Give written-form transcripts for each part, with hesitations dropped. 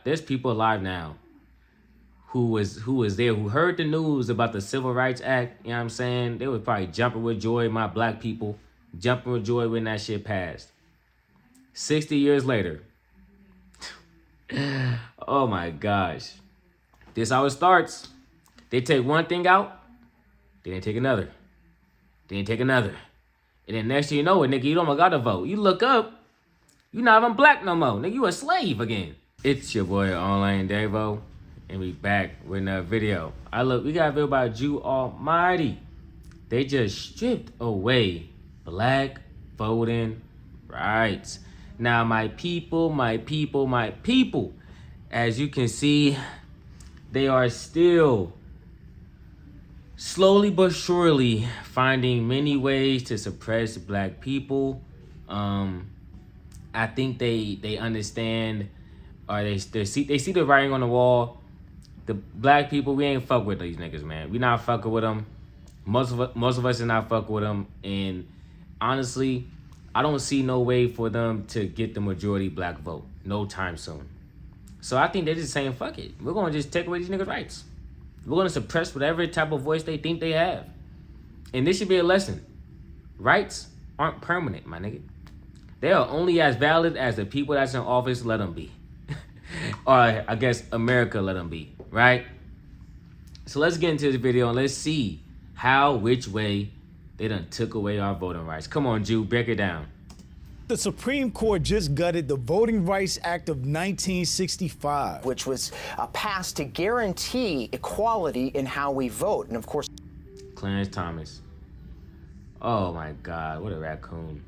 There's people alive now who was there, who heard the news about the Civil Rights Act. You know what I'm saying? They was probably jumping with joy, my black people, jumping with joy when that shit passed. 60 years later. Oh my gosh. This how it starts. They take one thing out, then they take another. Then they take another. And then next thing you know it, nigga, you don't got to vote. You look up, you not even black no more. Nigga, you a slave again. It's your boy Online Davo, and we back with another video. We got a video about Jew Almighty. They just stripped away black voting rights. Now, my people, as you can see, they are still slowly but surely finding many ways to suppress black people. I think they understand, or they see the writing on the wall. The black people, we ain't fuck with these niggas, man. We not fucking with them. Most of us are not fucking with them, and honestly, I don't see no way for them to get the majority black vote no time soon. So I think they're just saying, fuck it. We're going to just take away these niggas' rights. We're going to suppress whatever type of voice they think they have. And this should be a lesson. Rights aren't permanent, my nigga. They are only as valid as the people that's in office let them be. Or I guess America let them be, right? So let's get into this video and let's see which way they done took away our voting rights. Come on, Jew, break it down. The Supreme Court just gutted the Voting Rights Act of 1965, which was passed to guarantee equality in how we vote. And of course, Clarence Thomas. Oh my God, what a raccoon.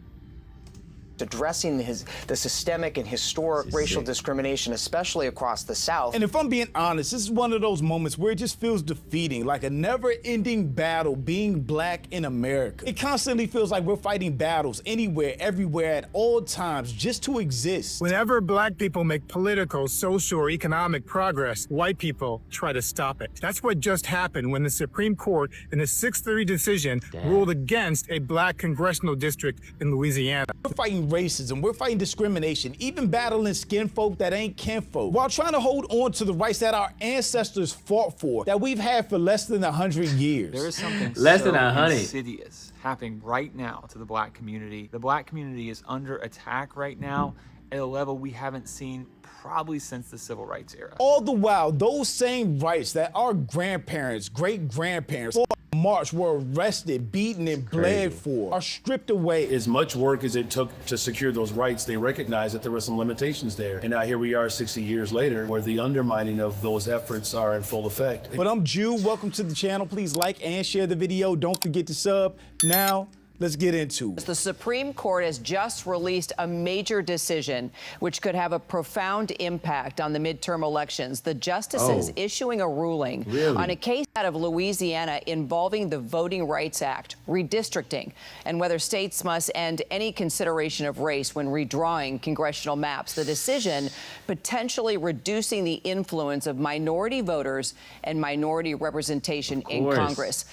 addressing the systemic and historic racial discrimination, especially across the South. And if I'm being honest, this is one of those moments where it just feels defeating, like a never-ending battle being black in America. It constantly feels like we're fighting battles anywhere, everywhere, at all times, just to exist. Whenever black people make political, social, or economic progress, white people try to stop it. That's what just happened when the Supreme Court, in a 6-3 decision, ruled against a black congressional district in Louisiana. We're fighting racism, we're fighting discrimination, even battling skin folk that ain't kinfolk, while trying to hold on to the rights that our ancestors fought for, that we've had for less than 100 years. There is something less than 100 insidious happening right now to the black community. The black community is under attack right now at a level we haven't seen probably since the civil rights era. All the while, those same rights that our grandparents, great-grandparents, March were arrested, beaten, and bled for are stripped away. As much work as it took to secure those rights, they recognized that there were some limitations there. And now here we are 60 years later, where the undermining of those efforts are in full effect. But I'm Jew. Welcome to the channel. Please like and share the video. Don't forget to sub. Now, let's get into it. The Supreme Court has just released a major decision which could have a profound impact on the midterm elections. The justices issuing a ruling on a case out of Louisiana involving the Voting Rights Act, redistricting, and whether states must end any consideration of race when redrawing congressional maps. The decision potentially reducing the influence of minority voters and minority representation in Congress.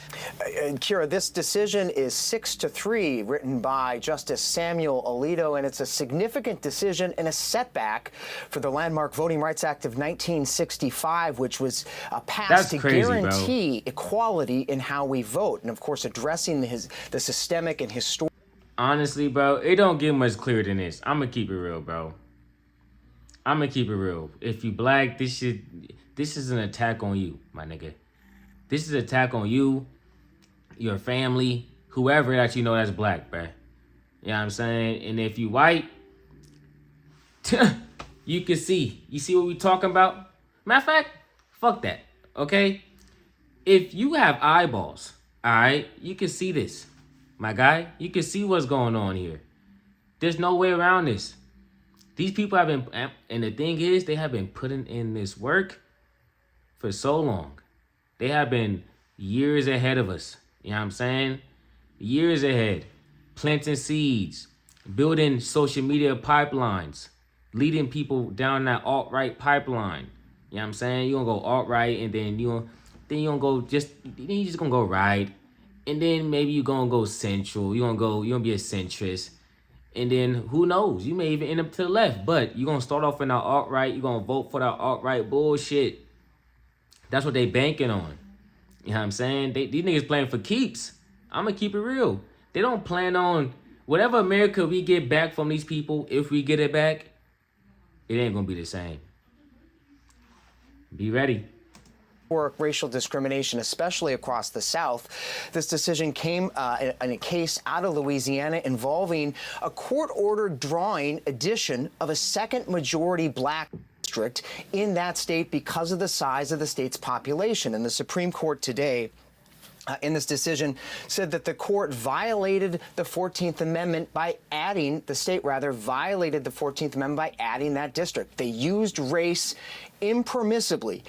Kira, this decision is 6-3, written by Justice Samuel Alito, and it's a significant decision and a setback for the landmark Voting Rights Act of 1965, which was passed to guarantee equality in how we vote, and of course addressing the systemic and historic. Honestly, bro, it don't get much clearer than this. I'm gonna keep it real, bro. I'm gonna keep it real. If you black, this is an attack on you, my nigga. This is an attack on you, your family, whoever that you know that's black, bruh. You know what I'm saying? And if you white, you can see. You see what we talking about? Matter of fact, fuck that, okay? If you have eyeballs, all right, you can see this, my guy. You can see what's going on here. There's no way around this. These people have been, and the thing is, they have been putting in this work for so long. They have been years ahead of us. You know what I'm saying? Years ahead, planting seeds, building social media pipelines, leading people down that alt-right pipeline. You know what I'm saying? You're gonna go alt-right, and then you're gonna go you just gonna go right, and then maybe you're gonna go central. You're gonna be a centrist, And then who knows? You may even end up to the left. But you're going to start off in the alt-right. You're going to vote for that alt-right bullshit. That's what they banking on. You know what I'm saying? These niggas playing for keeps. I'm going to keep it real. They don't plan on whatever America we get back from these people, if we get it back, it ain't going to be the same. Be ready. Racial discrimination, especially across the South. This decision came in a case out of Louisiana involving a court-ordered drawing addition of a second majority black district in that state because of the size of the state's population. And the Supreme Court today in this decision said that the court violated the 14th Amendment by adding, the state rather, violated the 14th Amendment by adding that district. They used race impermissibly,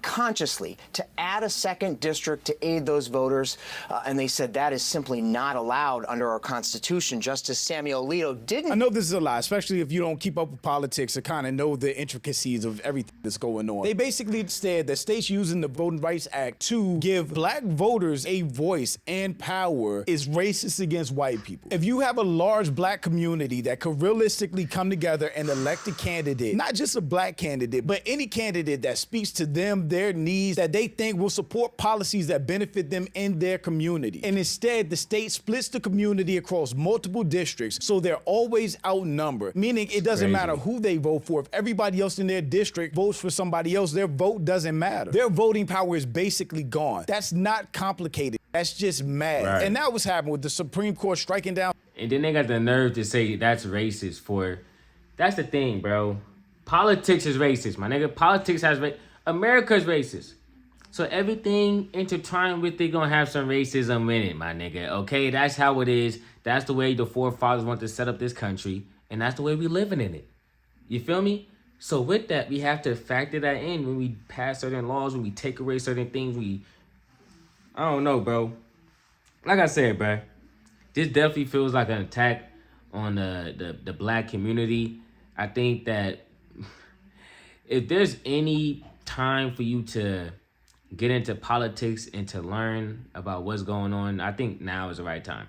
consciously, to add a second district to aid those voters, and they said that is simply not allowed under our Constitution. Justice Samuel Alito didn't. I know this is a lie, especially if you don't keep up with politics or kind of know the intricacies of everything that's going on. They basically said that states using the Voting Rights Act to give black voters a voice and power is racist against white people. If you have a large black community that could realistically come together and elect a candidate, not just a black candidate, but any candidate that speaks to them, their needs, that they think will support policies that benefit them in their community. And instead, the state splits the community across multiple districts, so they're always outnumbered, meaning it doesn't matter who they vote for. If everybody else in their district votes for somebody else, their vote doesn't matter. Their voting power is basically gone. That's not complicated. That's just mad. Right. And that was happening with the Supreme Court striking down. And then they got the nerve to say that's racist for... That's the thing, bro. Politics is racist, my nigga. Politics has... America's racist. So everything intertwined with it gonna have some racism in it, my nigga. Okay? That's how it is. That's the way the forefathers want to set up this country. And that's the way we living in it. You feel me? So with that, we have to factor that in when we pass certain laws, when we take away certain things. I don't know, bro. Like I said, bro, this definitely feels like an attack on the black community. I think that if there's any time for you to get into politics and to learn about what's going on, I think now is the right time.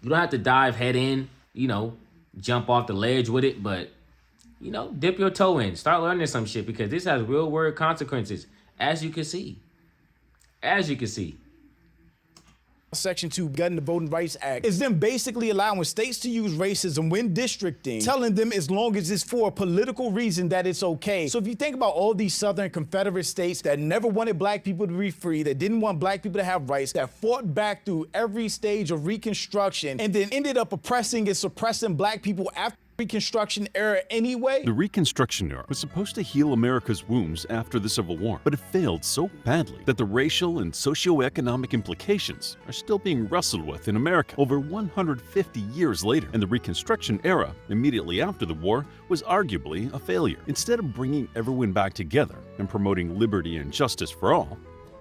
You don't have to dive head in, jump off the ledge with it, but, dip your toe in. Start learning some shit because this has real world consequences, as you can see. Section 2, gutting the Voting Rights Act, is them basically allowing states to use racism when districting, telling them as long as it's for a political reason that it's okay. So if you think about all these Southern Confederate states that never wanted black people to be free, that didn't want black people to have rights, that fought back through every stage of Reconstruction, and then ended up oppressing and suppressing black people after Reconstruction era anyway. The Reconstruction era was supposed to heal America's wounds after the Civil War, but it failed so badly that the racial and socioeconomic implications are still being wrestled with in America over 150 years later. And the Reconstruction era, immediately after the war, was arguably a failure. Instead of bringing everyone back together and promoting liberty and justice for all,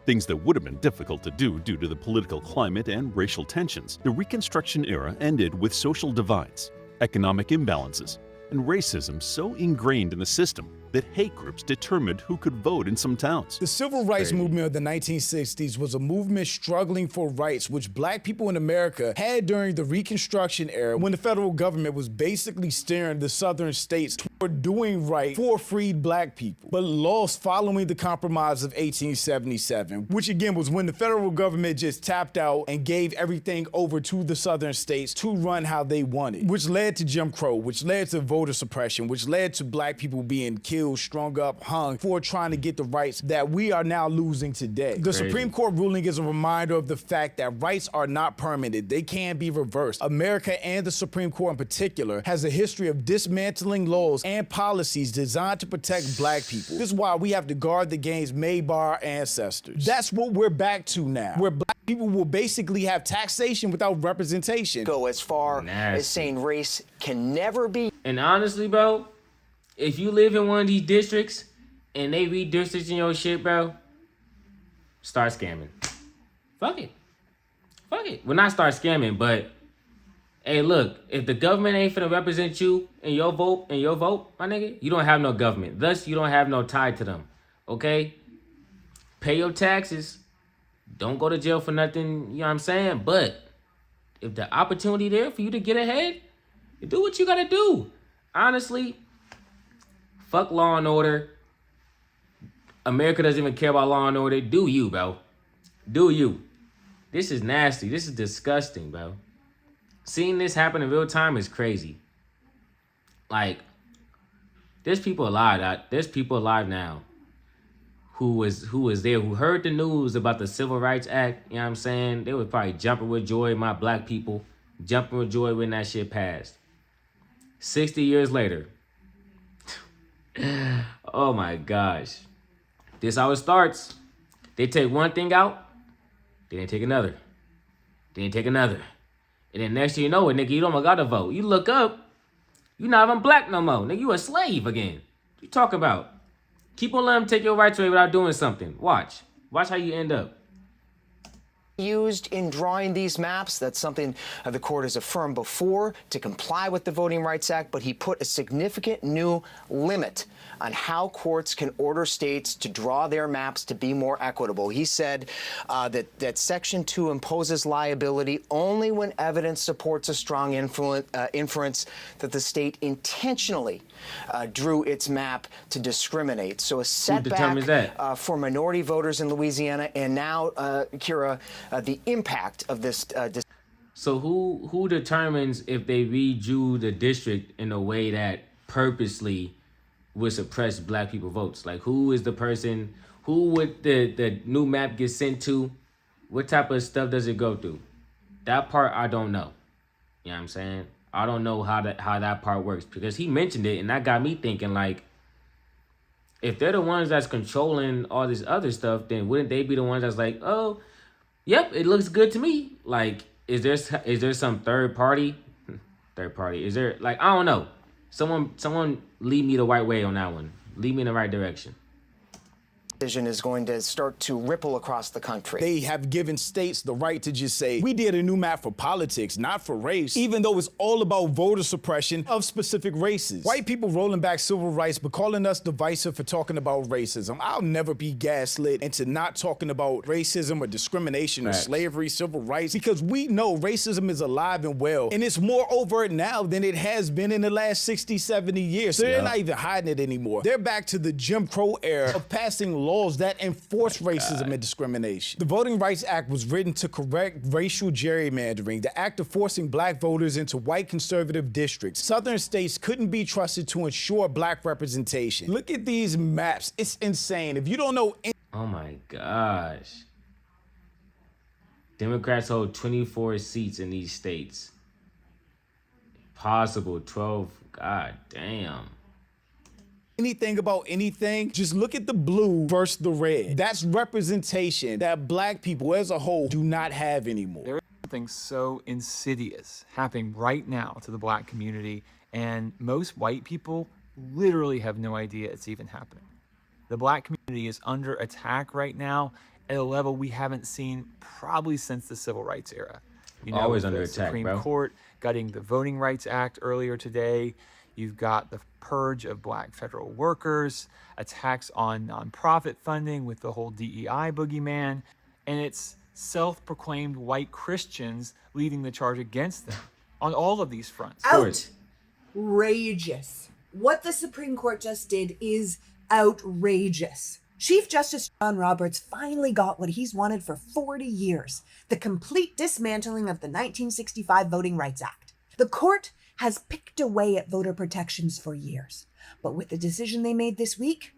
things that would have been difficult to do due to the political climate and racial tensions, the Reconstruction era ended with social divides, economic imbalances, and racism so ingrained in the system that hate groups determined who could vote in some towns. The civil rights movement of the 1960s was a movement struggling for rights which black people in America had during the Reconstruction era when the federal government was basically steering the southern states toward doing right for freed black people, but lost following the Compromise of 1877, which again was when the federal government just tapped out and gave everything over to the southern states to run how they wanted, which led to Jim Crow, which led to voter suppression, which led to black people being killed, strung up, hung for trying to get the rights that we are now losing today. The Supreme Court ruling is a reminder of the fact that rights are not permanent. They can be reversed. America, and the Supreme Court in particular, has a history of dismantling laws and policies designed to protect black people. This is why we have to guard the gains made by our ancestors. That's what we're back to now, where black people will basically have taxation without representation. Go as far as saying race can never be. And honestly, bro, if you live in one of these districts and they redistricting your shit, bro, start scamming. Fuck it. Well, not start scamming, but hey, look, if the government ain't finna represent you in your vote, my nigga, you don't have no government. Thus, you don't have no tie to them. Okay? Pay your taxes. Don't go to jail for nothing, you know what I'm saying? But if the opportunity there for you to get ahead, Do what you gotta do. Honestly, fuck law and order. America doesn't even care about law and order. Do you, bro? Do you? This is nasty. This is disgusting, bro. Seeing this happen in real time is crazy. Like, there's people alive. There's people alive now who was there, who heard the news about the Civil Rights Act. You know what I'm saying? They were probably jumping with joy, my black people, jumping with joy when that shit passed. 60 years later. Oh my gosh. This how it starts. They take one thing out, then they take another. Then they take another. And then next thing you know it, nigga, you don't got to vote. You look up, you not even black no more. Nigga, you a slave again. What you talking about? Keep on letting them take your rights away without doing something. Watch. Watch how you end up. Used in drawing these maps. That's something the court has affirmed before to comply with the Voting Rights Act, but he put a significant new limit on how courts can order states to draw their maps to be more equitable. He said that Section 2 imposes liability only when evidence supports a strong inference that the state intentionally drew its map to discriminate. So a setback for minority voters in Louisiana, and now, Kira, the impact of this. So who determines if they redrew the district in a way that purposely would suppress black people votes? Like, who is the person? Who would the new map get sent to? What type of stuff does it go through? That part I don't know. You know what I'm saying? I don't know how that part works, because he mentioned it and that got me thinking, like, if they're the ones that's controlling all this other stuff, then wouldn't they be the ones that's like, oh, yep, it looks good to me? Like, is there some third party? Is there, like, I don't know. Someone lead me the right way on that one. Lead me in the right direction. Decision is going to start to ripple across the country. They have given states the right to just say, we did a new map for politics, not for race, even though it's all about voter suppression of specific races. White people rolling back civil rights, but calling us divisive for talking about racism. I'll never be gaslit into not talking about racism or discrimination or slavery, civil rights, because we know racism is alive and well, and it's more overt now than it has been in the last 60, 70 years. So they're not even hiding it anymore. They're back to the Jim Crow era of passing laws that enforce racism and discrimination. The Voting Rights Act was written to correct racial gerrymandering, the act of forcing black voters into white conservative districts. Southern states couldn't be trusted to ensure black representation. Look at these maps. It's insane. If you don't know... Oh my gosh. Democrats hold 24 seats in these states. Possible 12. God damn. Anything about anything, just look at the blue versus the red. That's representation that black people as a whole do not have anymore. There is something so insidious happening right now to the black community, and most white people literally have no idea it's even happening. The black community is under attack right now at a level we haven't seen probably since the Civil Rights era. You know, always under attack, Supreme bro. Court gutting the Voting Rights Act earlier today. You've got the purge of black federal workers, attacks on nonprofit funding with the whole DEI boogeyman, and it's self-proclaimed white Christians leading the charge against them on all of these fronts. Outrageous. What the Supreme Court just did is outrageous. Chief Justice John Roberts finally got what he's wanted for 40 years, the complete dismantling of the 1965 Voting Rights Act. The court has picked away at voter protections for years. But with the decision they made this week,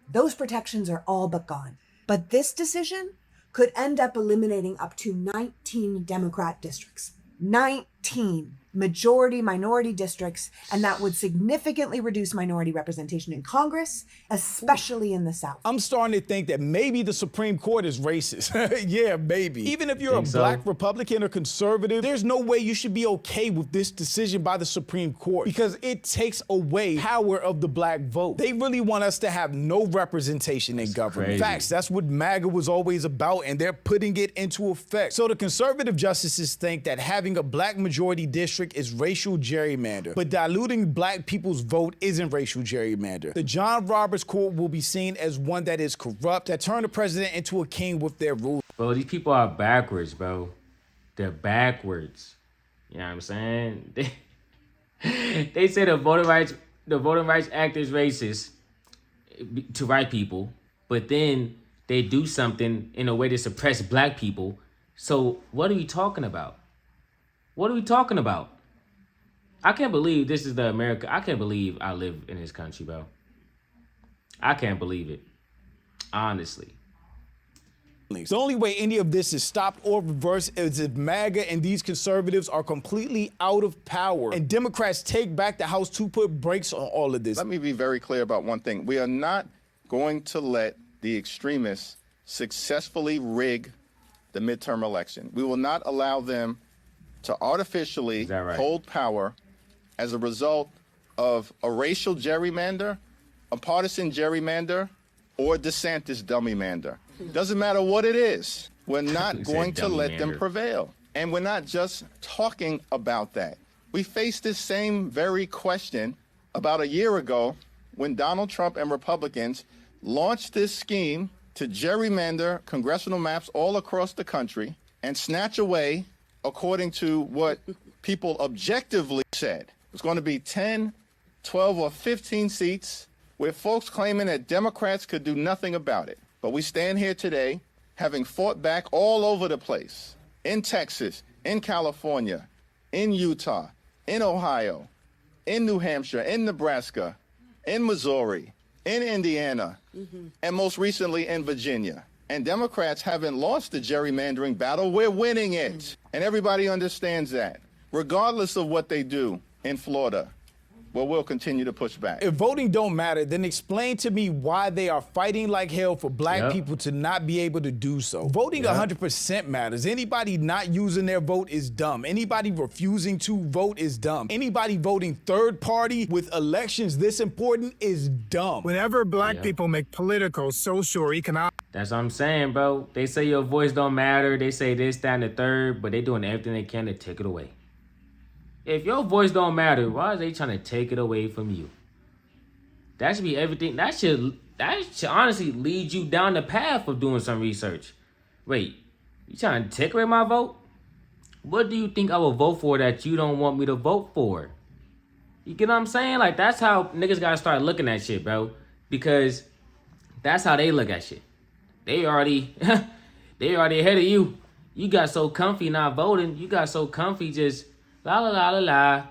those protections are all but gone. But this decision could end up eliminating up to 19 Democrat districts. 19 majority-minority districts, and that would significantly reduce minority representation in Congress, especially in the South. I'm starting to think that maybe the Supreme Court is racist. Yeah, maybe. Even if you're a black Republican or conservative, there's no way you should be okay with this decision by the Supreme Court, because it takes away power of the black vote. They really want us to have no representation in government. Crazy. Facts, that's what MAGA was always about, and they're putting it into effect. So the conservative justices think that having a black majority district is racial gerrymander, but diluting black people's vote isn't racial gerrymander. The John Roberts court will be seen as one that is corrupt, that turned the president into a king with their rules. Bro, these people are backwards, bro. They're backwards. You know what I'm saying? They say the Voting Rights Act is racist to white people, but then they do something in a way to suppress black people. So what are we talking about? What are we talking about? I can't believe this is the America. I can't believe I live in this country, bro. I can't believe it. Honestly. The only way any of this is stopped or reversed is if MAGA and these conservatives are completely out of power and Democrats take back the House to put brakes on all of this. Let me be very clear about one thing. We are not going to let the extremists successfully rig the midterm election. We will not allow them to artificially hold power as a result of a racial gerrymander, a partisan gerrymander, or DeSantis dummymander. Doesn't matter what it is. We're not going to let them prevail. And we're not just talking about that. We faced this same very question about a year ago when Donald Trump and Republicans launched this scheme to gerrymander congressional maps all across the country and snatch away, according to what people objectively said, it's going to be 10, 12, or 15 seats with folks claiming that Democrats could do nothing about it. But we stand here today having fought back all over the place, in Texas, in California, in Utah, in Ohio, in New Hampshire, in Nebraska, in Missouri, in Indiana, and most recently in Virginia. And Democrats haven't lost the gerrymandering battle. We're winning it. And everybody understands that, regardless of what they do in Florida. Well, we'll continue to push back. If voting don't matter, then explain to me why they are fighting like hell for black people to not be able to do so. Voting 100% matters. Anybody not using their vote is dumb. Anybody refusing to vote is dumb. Anybody voting third party with elections this important is dumb. Whenever black people make political, social, or economic... That's what I'm saying, bro. They say your voice don't matter. They say this, that, and the third, but they doing everything they can to take it away. If your voice don't matter, why are they trying to take it away from you? That should be everything. That should honestly lead you down the path of doing some research. Wait, you trying to take away my vote? What do you think I will vote for that you don't want me to vote for? You get what I'm saying? Like, that's how niggas gotta start looking at shit, bro. Because that's how they look at shit. They already ahead of you. You got so comfy not voting. You got so comfy just la la la la la.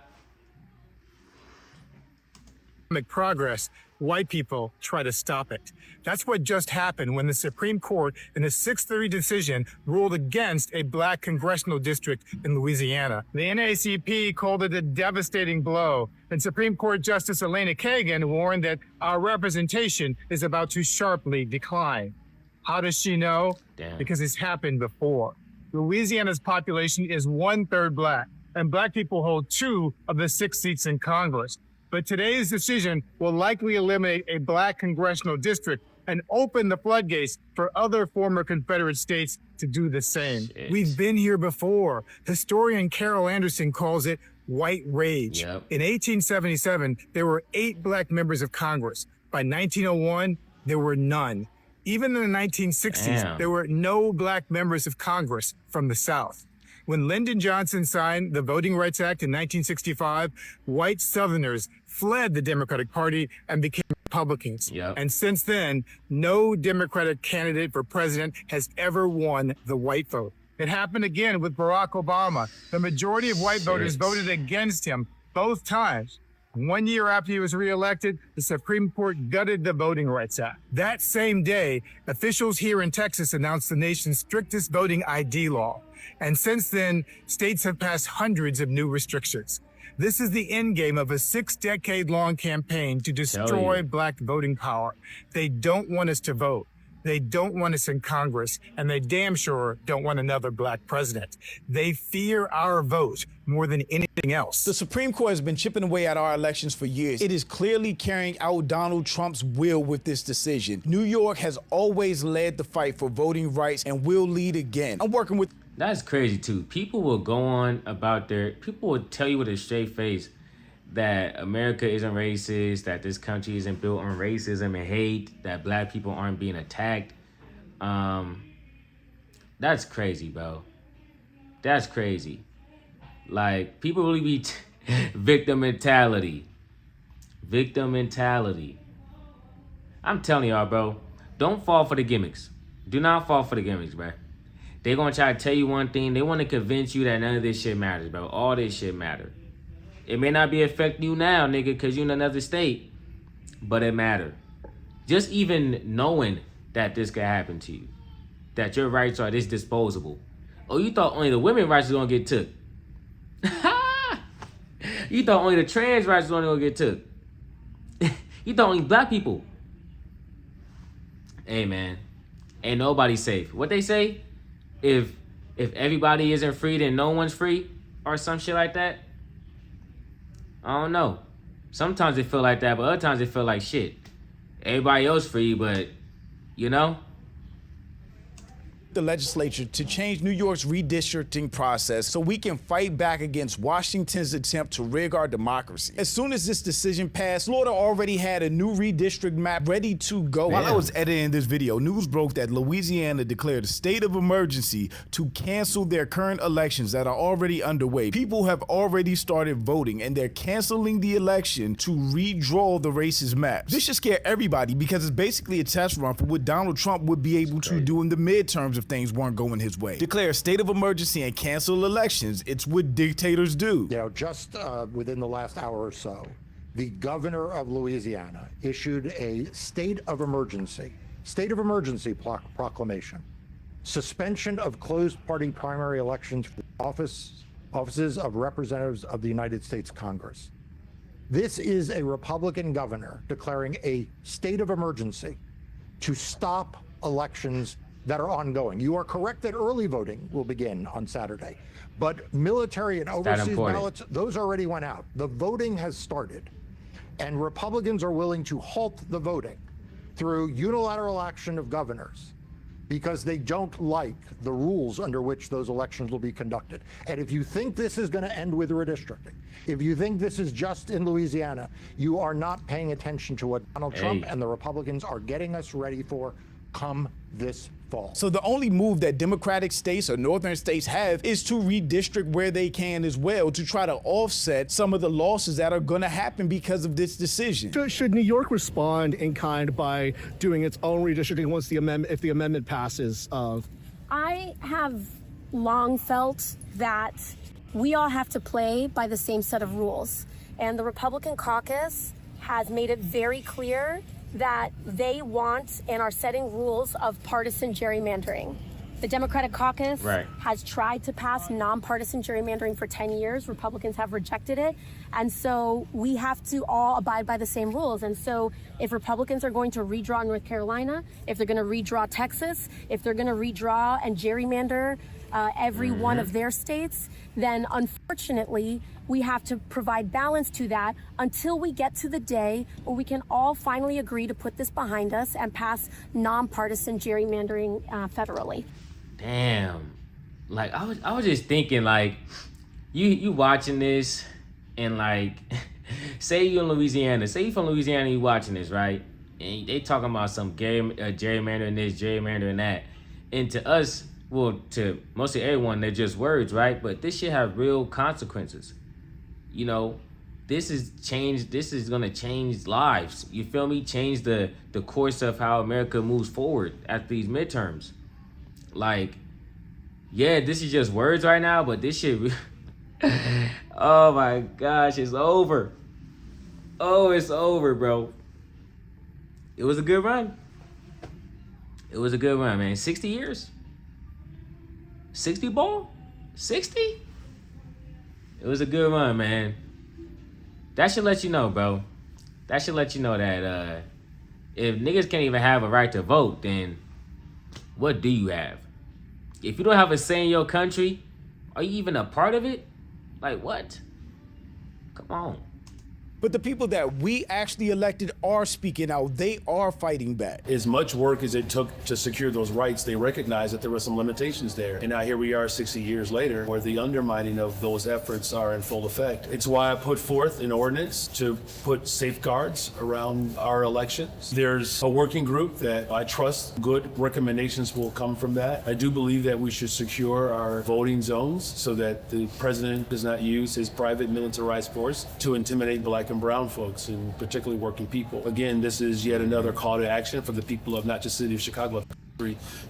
Progress, white people try to stop it. That's what just happened when the Supreme Court, in a 6-3 decision, ruled against a black congressional district in Louisiana. The NAACP called it a devastating blow, and Supreme Court Justice Elena Kagan warned that our representation is about to sharply decline. How does she know? Damn. Because it's happened before. Louisiana's population is 1/3 black, and black people hold 2 of the 6 seats in Congress. But today's decision will likely eliminate a black congressional district and open the floodgates for other former Confederate states to do the same. Shit. We've been here before. Historian Carol Anderson calls it white rage. Yep. In 1877, there were 8 black members of Congress. By 1901, there were none. Even in the 1960s, Damn. there were no black members of Congress from the South. When Lyndon Johnson signed the Voting Rights Act in 1965, white Southerners fled the Democratic Party and became Republicans. Yep. And since then, no Democratic candidate for president has ever won the white vote. It happened again with Barack Obama. The majority of white voters voted against him both times. 1 year after he was reelected, the Supreme Court gutted the Voting Rights Act. That same day, officials here in Texas announced the nation's strictest voting ID law. And since then, states have passed hundreds of new restrictions. This is the end game of a 6-decade-long campaign to destroy black voting power. They don't want us to vote. They don't want us in Congress, and they damn sure don't want another black president. They fear our vote more than anything else. The Supreme Court has been chipping away at our elections for years. It is clearly carrying out Donald Trump's will with this decision. New York has always led the fight for voting rights and will lead again. I'm working with... That's crazy too. People will go on about people will tell you with a straight face that America isn't racist, that this country isn't built on racism and hate, that black people aren't being attacked. That's crazy, bro. That's crazy. Like, people really be Victim mentality. Victim mentality. I'm telling y'all, bro, don't fall for the gimmicks. Do not fall for the gimmicks, bro. They're going to try to tell you one thing. They want to convince you that none of this shit matters, bro. All this shit matters. It may not be affecting you now, nigga, because you're in another state, but it matters. Just even knowing that this could happen to you, that your rights are this disposable. Oh, you thought only the women's rights was going to get took. You thought only the trans rights was only going to get took. You thought only black people. Hey, man, ain't nobody safe. What they say? If everybody isn't free, then no one's free, or some shit like that. I don't know. Sometimes it feel like that, but other times it feel like shit. Everybody else free, but you know. The legislature to change New York's redistricting process so we can fight back against Washington's attempt to rig our democracy. As soon as this decision passed, Florida already had a new redistrict map ready to go. While I was editing this video, news broke that Louisiana declared a state of emergency to cancel their current elections that are already underway. People have already started voting, and they're canceling the election to redraw the racist maps. This should scare everybody because it's basically a test run for what Donald Trump would be able to do in the midterms if things weren't going his way. Declare a state of emergency and cancel elections. It's what dictators do. You know, just within the last hour or so, the governor of Louisiana issued a state of emergency proclamation. Suspension of closed party primary elections for the offices of representatives of the United States Congress. This is a Republican governor declaring a state of emergency to stop elections that are ongoing. You are correct that early voting will begin on Saturday, but military and overseas ballots, those already went out. The voting has started, and Republicans are willing to halt the voting through unilateral action of governors because they don't like the rules under which those elections will be conducted. And if you think this is going to end with redistricting, if you think this is just in Louisiana, you are not paying attention to what Donald Trump and the Republicans are getting us ready for come this fall. So the only move that Democratic states or northern states have is to redistrict where they can as well to try to offset some of the losses that are going to happen because of this decision. Should New York respond in kind by doing its own redistricting once the amendment, if the amendment passes? I have long felt that we all have to play by the same set of rules, and the Republican caucus has made it very clear that they want and are setting rules of partisan gerrymandering. The Democratic caucus has tried to pass nonpartisan gerrymandering for 10 years. Republicans have rejected it. And so we have to all abide by the same rules. And so if Republicans are going to redraw North Carolina, if they're going to redraw Texas, if they're going to redraw and gerrymander every one of their states, then unfortunately, we have to provide balance to that until we get to the day where we can all finally agree to put this behind us and pass nonpartisan gerrymandering federally. Damn. Like, I was just thinking, like, you watching this and, like, say you in Louisiana. Say you from Louisiana and you watching this, right? And they talking about some gerrymandering this, gerrymandering that. And to us, well, to mostly everyone, they're just words, right? But this shit have real consequences. You know, this is gonna change lives. You feel me? Change the course of how America moves forward after these midterms. Like, yeah, this is just words right now, but this shit, oh my gosh, it's over. Oh, it's over, bro. It was a good run. It was a good run, man. 60 years? 60 ball? 60? It was a good run, man. That should let you know, bro. That should let you know that if niggas can't even have a right to vote, then what do you have? If you don't have a say in your country, are you even a part of it? Like, what? Come on. But the people that we actually elected are speaking out. They are fighting back. As much work as it took to secure those rights, they recognized that there were some limitations there. And now here we are 60 years later, where the undermining of those efforts are in full effect. It's why I put forth an ordinance to put safeguards around our elections. There's a working group that I trust good recommendations will come from that. I do believe that we should secure our voting zones so that the president does not use his private militarized force to intimidate black and brown folks, and particularly working people. Again, this is yet another call to action for the people of not just the city of Chicago,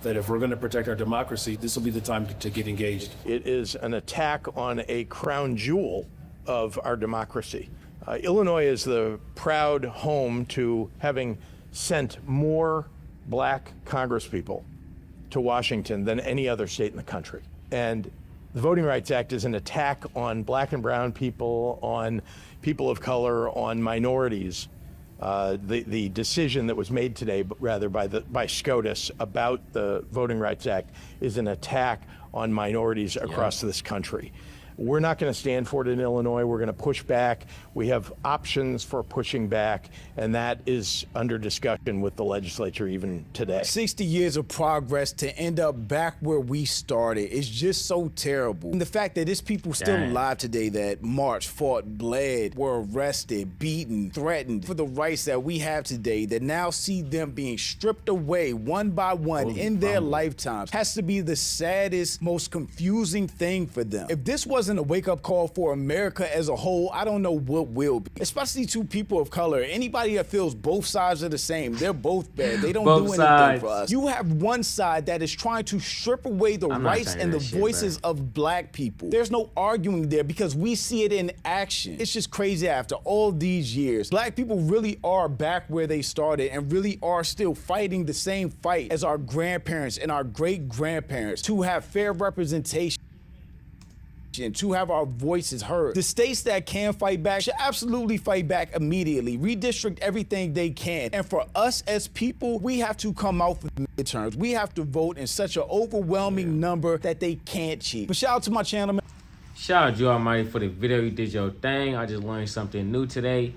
that if we're going to protect our democracy, this will be the time to get engaged. It is an attack on a crown jewel of our democracy. Illinois is the proud home to having sent more black congresspeople to Washington than any other state in the country. And the Voting Rights Act is an attack on black and brown people, on people of color, on minorities. The decision that was made today, rather by SCOTUS about the Voting Rights Act, is an attack on minorities across this country. We're not going to stand for it in Illinois. We're going to push back. We have options for pushing back, and that is under discussion with the legislature even today. 60 years of progress to end up back where we started is just so terrible. And the fact that there's people still alive today that marched, fought, bled, were arrested, beaten, threatened for the rights that we have today, that now see them being stripped away one by one in their lifetimes, has to be the saddest, most confusing thing for them. If this wasn't a wake-up call for America as a whole, I don't know what will be. Especially to people of color. Anybody that feels both sides are the same, they're both bad. They don't do anything for us. You have one side that is trying to strip away the rights and the voices of black people. There's no arguing there because we see it in action. It's just crazy after all these years. Black people really are back where they started and really are still fighting the same fight as our grandparents and our great-grandparents to have fair representation, to have our voices heard. The states that can fight back should absolutely fight back immediately, redistrict everything they can. And for us as people, we have to come out for the midterms. We have to vote in such an overwhelming number that they can't cheat. But shout out to my channel, man. Shout out to you Almighty for the video. You did your thing. I just learned something new today.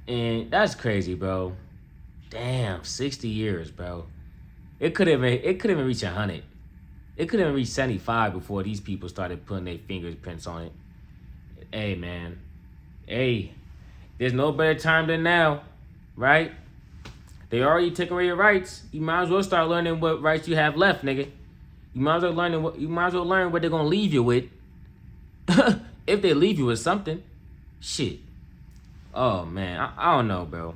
And that's crazy, bro. Damn, 60 years, bro. It could have even reached 100. It couldn't even reach 75 before these people started putting their fingerprints on it. Hey, man. Hey, there's no better time than now, right? They already took away your rights. You might as well start learning what rights you have left, nigga. You might as well learn what they're gonna leave you with. If they leave you with something. Shit. Oh man, I don't know, bro.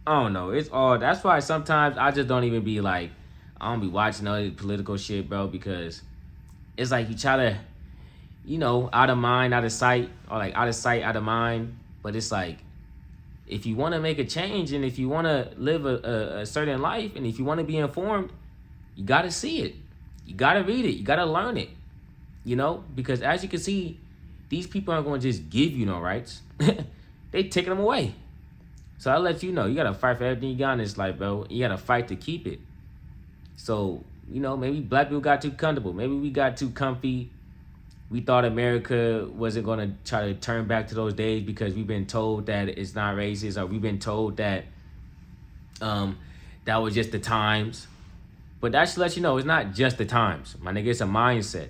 I don't know. It's all. That's why sometimes I just don't even be like, I don't be watching all this political shit, bro, because it's like you try to, you know, out of mind, out of sight, or like out of sight, out of mind. But it's like, if you want to make a change and if you want to live a certain life and if you want to be informed, you got to see it. You got to read it. You got to learn it, you know, because as you can see, these people aren't going to just give you no rights. They taking them away. So I let you know, you got to fight for everything you got in this life, bro. You got to fight to keep it. So, you know, maybe black people got too comfortable. Maybe we got too comfy. We thought America wasn't going to try to turn back to those days because we've been told that it's not racist, or we've been told that that was just the times. But that should let you know it's not just the times. My nigga, it's a mindset.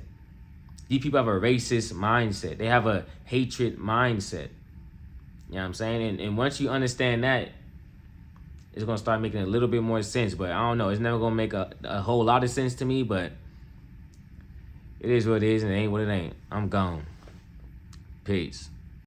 These people have a racist mindset. They have a hatred mindset. You know what I'm saying? And once you understand that, it's going to start making a little bit more sense. But I don't know. It's never going to make a whole lot of sense to me. But it is what it is and it ain't what it ain't. I'm gone. Peace.